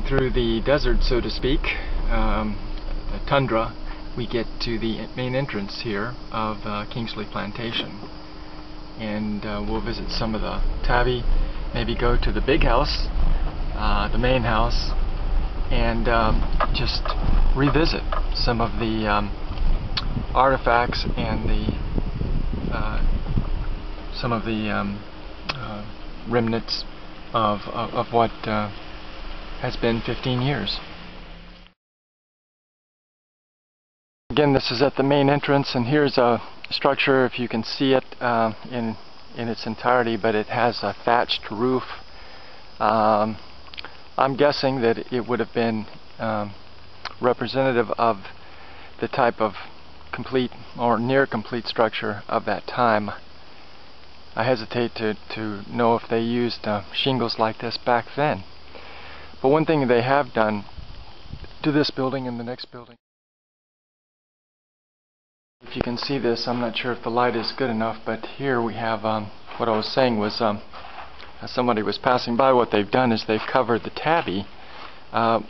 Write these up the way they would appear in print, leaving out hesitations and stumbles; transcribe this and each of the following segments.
through the desert, so to speak, the tundra, we get to the main entrance here of Kingsley Plantation. And we'll visit some of the tabby, maybe go to the big house, the main house, and just revisit some of the artifacts and some of the remnants of what has been 15 years. Again, this is at the main entrance, and here's a structure, if you can see it in its entirety, but it has a thatched roof. I'm guessing that it would have been representative of the type of complete or near complete structure of that time. I hesitate to know if they used shingles like this back then. But one thing they have done to this building and the next building, if you can see this, I'm not sure if the light is good enough, but here we have what I was saying was as somebody was passing by, what they've done is they've covered the tabby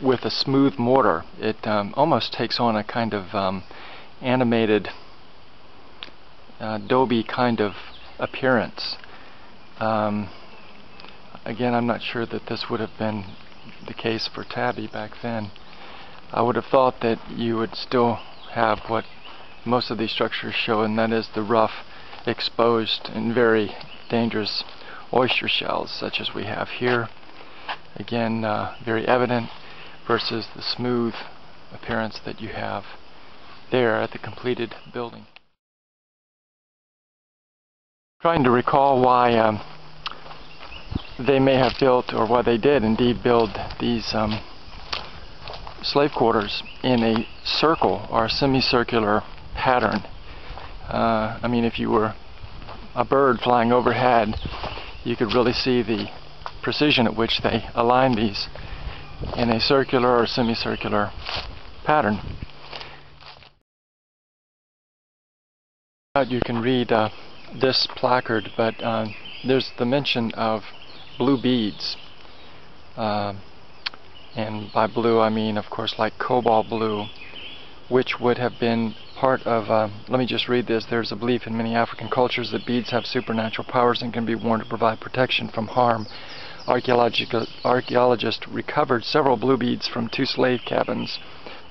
with a smooth mortar. It almost takes on a kind of animated adobe kind of appearance. Again, I'm not sure that this would have been the case for tabby back then. I would have thought that you would still have what most of these structures show, and that is the rough, exposed, and very dangerous oyster shells, such as we have here. Again, very evident, versus the smooth appearance that you have there at the completed building. Trying to recall why they may have built, or why they did indeed build, these slave quarters in a circle or a semicircular pattern. I mean, if you were a bird flying overhead, you could really see the precision at which they aligned these in a circular or semicircular pattern. You can read this placard, but there's the mention of blue beads, and by blue I mean, of course, like cobalt blue, which would have been part of, let me just read this. There's a belief in many African cultures that beads have supernatural powers and can be worn to provide protection from harm. Archaeologists recovered several blue beads from 2 slave cabins.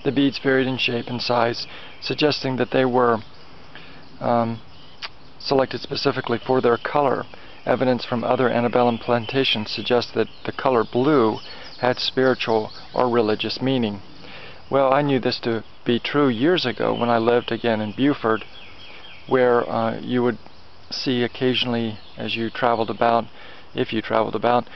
The beads varied in shape and size, suggesting that they were selected specifically for their color. Evidence from other antebellum plantations suggests that the color blue had spiritual or religious meaning. Well, I knew this to be true years ago when I lived again in Beaufort, where you would see occasionally, as you traveled about, if you traveled about,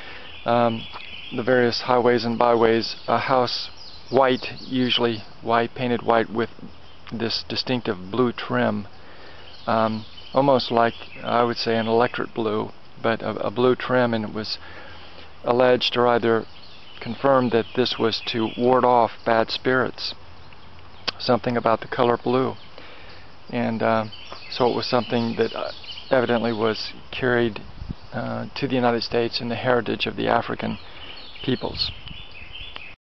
the various highways and byways, a house white, usually white, painted white with this distinctive blue trim, almost like, I would say, an electric blue, but a blue trim, and it was alleged or either confirmed that this was to ward off bad spirits, something about the color blue. And so it was something that evidently was carried to the United States in the heritage of the African peoples.